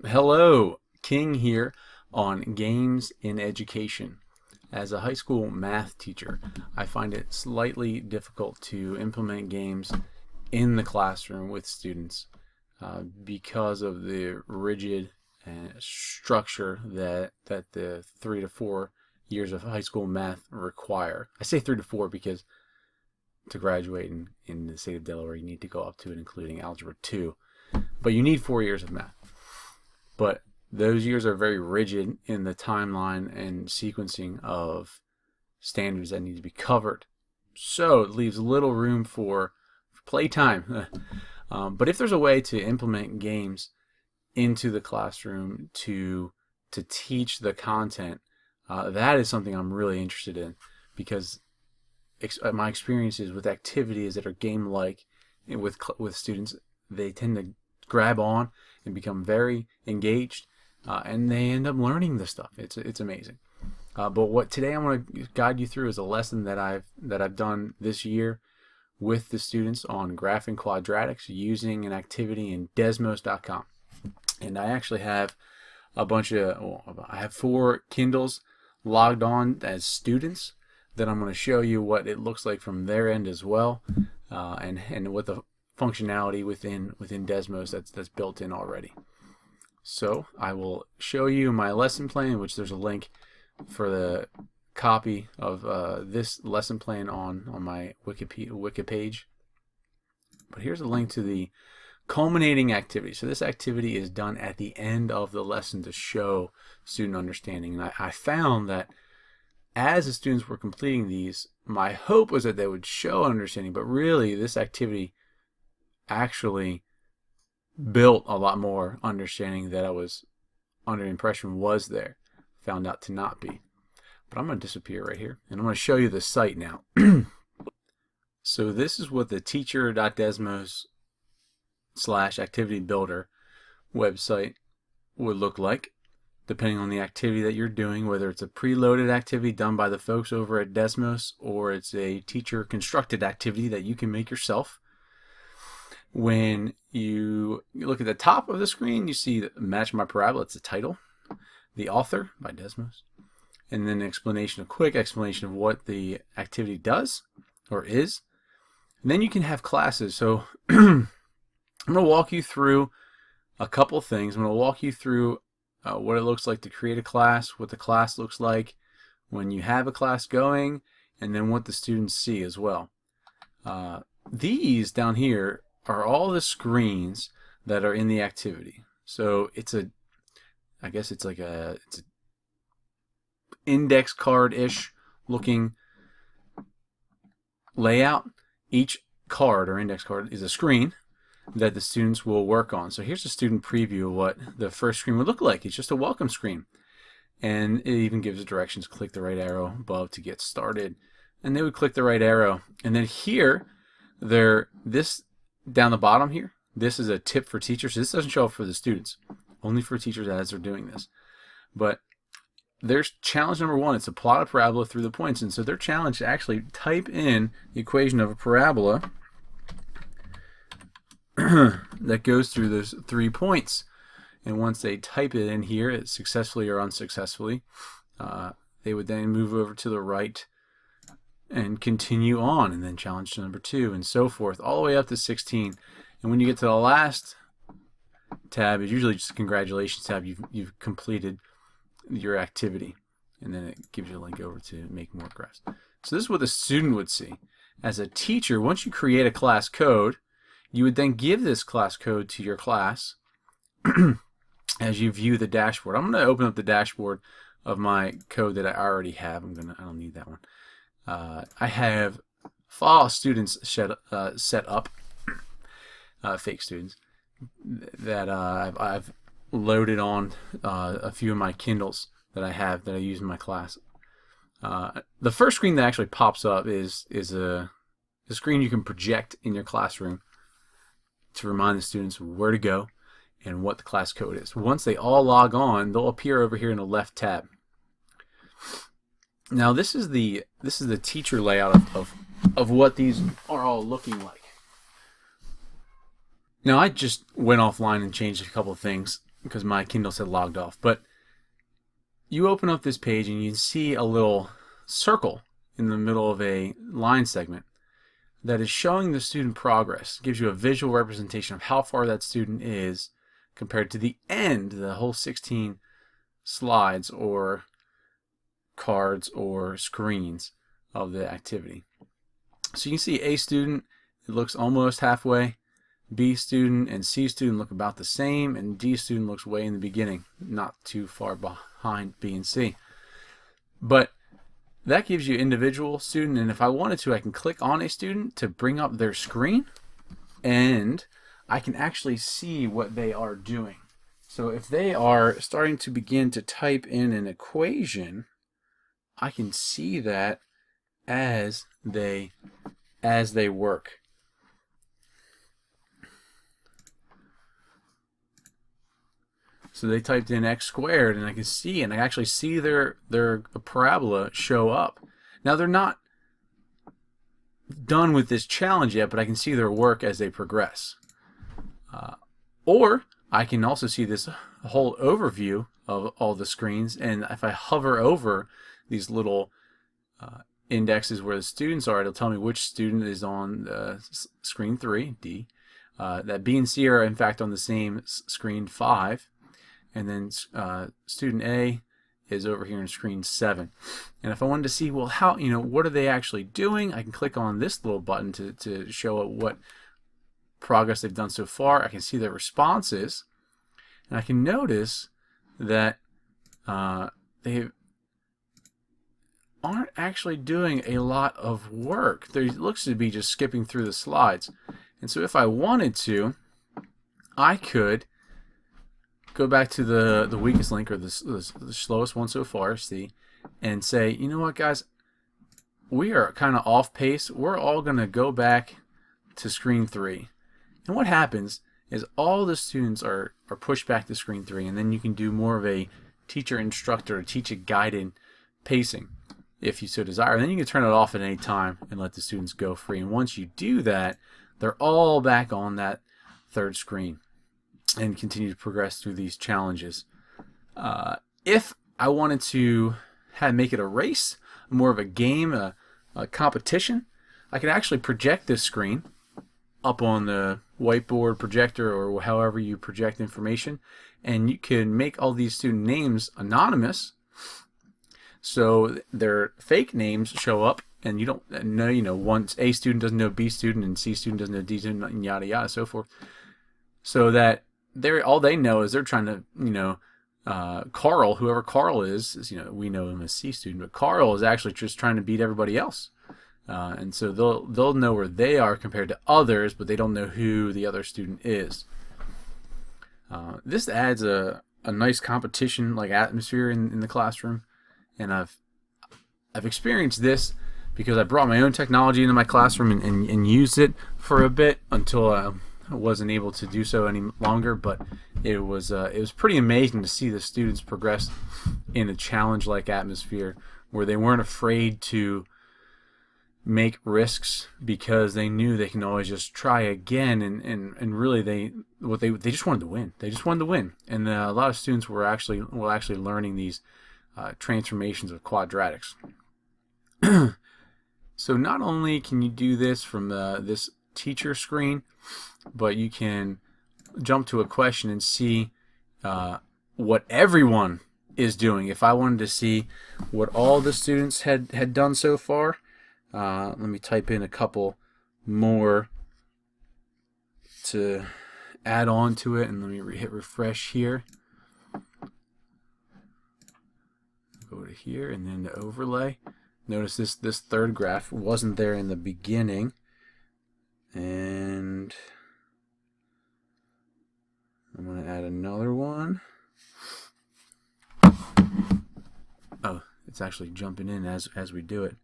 Hello, King here on Games in Education. As a high school math teacher, I find it slightly difficult to implement games in the classroom with students because of the rigid structure that the 3 to 4 years of high school math require. I say 3 to 4 because to graduate in the state of Delaware, you need to go up to and including Algebra 2. But you need 4 years of math. But those years are very rigid in the timeline and sequencing of standards that need to be covered. So it leaves little room for playtime. But if there's a way to implement games into the classroom to teach the content, that is something I'm really interested in, because my experiences with activities that are game-like with students, they tend to grab on and become very engaged, and they end up learning this stuff. It's amazing. But what today I want to guide you through is a lesson that I've done this year with the students on graphing quadratics using an activity in Desmos.com. And I actually have a bunch of, I have 4 Kindles logged on as students that I'm going to show you what it looks like from their end as well, and what the functionality within Desmos that's built in already. So I will show you my lesson plan, which there's a link for the copy of this lesson plan on my Wiki page. But here's a link to the culminating activity. So this activity is done at the end of the lesson to show student understanding. And I found that as the students were completing these, my hope was that they would show understanding, but really this activity actually built a lot more understanding that I was under the impression was there. Found out to not be. But I'm going to disappear right here, and I'm going to show you the site now. So this is what the teacher.desmos/activity builder website would look like, depending on the activity that you're doing, whether it's a preloaded activity done by the folks over at Desmos or it's a teacher constructed activity that you can make yourself. When you look at the top of the screen, you see Match My Parabola. It's the title, the author by Desmos, and then a quick explanation of what the activity does or is. And then you can have classes. So I'm going to walk you through a couple things. I'm going to walk you through what it looks like to create a class, what the class looks like when you have a class going, and then what the students see as well. These down here are all the screens that are in the activity. So it's I guess it's like it's an index card-ish looking layout. Each card or index card is a screen that the students will work on. So here's a student preview of what the first screen would look like. It's just a welcome screen. And it even gives directions. Click the right arrow above to get started. And they would click the right arrow. And then here, this down the bottom here, this is a tip for teachers. This doesn't show up for the students, only for teachers as they're doing this. But there's challenge number 1. It's to plot a parabola through the points. And so they're challenged to actually type in the equation of a parabola that goes through those 3 points. And once they type it in here, successfully or unsuccessfully, they would then move over to the right and continue on, and then challenge number 2, and so forth, all the way up to 16. And when you get to the last tab, it's usually just a congratulations tab. You've completed your activity, and then it gives you a link over to make more graphs. So this is what the student would see. As a teacher, once you create a class code, you would then give this class code to your class as you view the dashboard. I'm going to open up the dashboard of my code that I already have. I don't need that one. I have fall students set up, fake students, that I've loaded on a few of my Kindles that I have that I use in my class. The first screen that actually pops up is a screen you can project in your classroom to remind the students where to go and what the class code is. Once they all log on, they'll appear over here in the left tab. Now this is the teacher layout of what these are all looking like. Now I just went offline and changed a couple of things because my Kindle said logged off. But you open up this page and you see a little circle in the middle of a line segment that is showing the student progress. It gives you a visual representation of how far that student is compared to the end, the whole 16 slides or cards or screens of the activity. So you can see A student, it looks almost halfway. B student and C student look about the same, and D student looks way in the beginning, not too far behind B and C. But that gives you individual student, and if I wanted to, I can click on a student to bring up their screen, and I can actually see what they are doing. So if they are starting to begin to type in an equation, I can see that as they work. So they typed in x squared, and I can see, and I actually see their parabola show up. Now they're not done with this challenge yet, but I can see their work as they progress. Or I can also see this whole overview of all the screens, and if I hover over these little indexes where the students are, it'll tell me which student is on screen 3, D. That B and C are in fact on the same screen 5. And then student A is over here in screen 7. And if I wanted to see, well, how, what are they actually doing? I can click on this little button to show what progress they've done so far. I can see their responses, and I can notice that they aren't actually doing a lot of work. It looks to be just skipping through the slides. And so if I wanted to, I could go back to the weakest link, or the slowest one so far, C, and say, you know what, guys, we are kind of off pace. We're all going to go back to screen 3. And what happens is all the students are pushed back to screen 3, and then you can do more of a teacher-instructor, teacher-guided pacing, if you so desire. And then you can turn it off at any time and let the students go free. And once you do that, they're all back on that third screen and continue to progress through these challenges. If I wanted to make it a race, more of a game, a competition, I could actually project this screen up on the whiteboard projector or however you project information, and you can make all these student names anonymous, so their fake names show up, and you don't know, once A student doesn't know B student, and C student doesn't know D student, and yada yada, so forth, so that all they know is they're trying to, Carl, whoever Carl is, we know him as C student, but Carl is actually just trying to beat everybody else. And so they'll know where they are compared to others, but they don't know who the other student is. This adds a nice competition like atmosphere in the classroom, and I've experienced this because I brought my own technology into my classroom and used it for a bit until I wasn't able to do so any longer. But it was pretty amazing to see the students progress in a challenge-like atmosphere where they weren't afraid to make risks because they knew they can always just try again, and really they just wanted to win. They just wanted to win, and a lot of students were actually learning these transformations of quadratics. So not only can you do this from this teacher screen, but you can jump to a question and see what everyone is doing. If I wanted to see what all the students had done so far, let me type in a couple more to add on to it, and let me hit refresh here. Go to here and then the overlay. Notice this third graph wasn't there in the beginning, and I'm going to add another one. Oh, it's actually jumping in as we do it.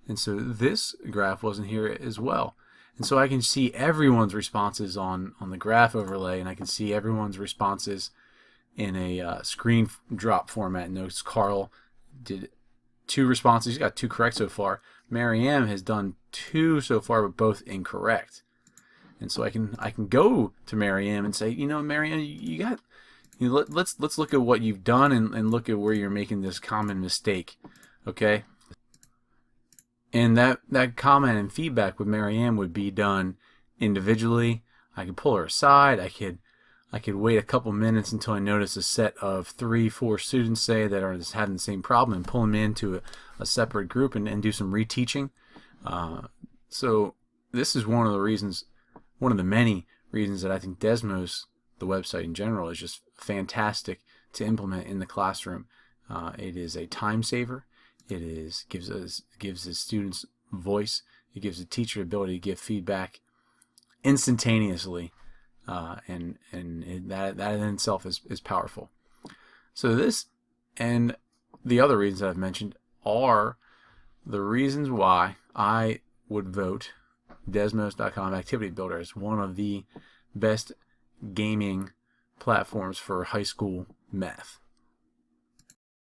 And so this graph wasn't here as well. And so I can see everyone's responses on the graph overlay, and I can see everyone's responses in a screen drop format. Notice Carl did 2 responses. He's got 2 correct so far. Marianne has done 2 so far, but both incorrect. And so I can go to Marianne and say, Marianne, you got Let's look at what you've done and look at where you're making this common mistake. Okay? And that comment and feedback with Marianne would be done individually. I could pull her aside. I could wait a couple minutes until I notice a set of 3-4 students, say, that are just having the same problem, and pull them into a separate group and do some reteaching. So this is one of the many reasons that I think Desmos, the website in general, is just fantastic to implement in the classroom. It is a time saver. It gives the students voice. It gives the teacher the ability to give feedback instantaneously, and that in itself is powerful. So this and the other reasons I've mentioned are the reasons why I would vote Desmos.com Activity Builder as one of the best gaming platforms for high school math.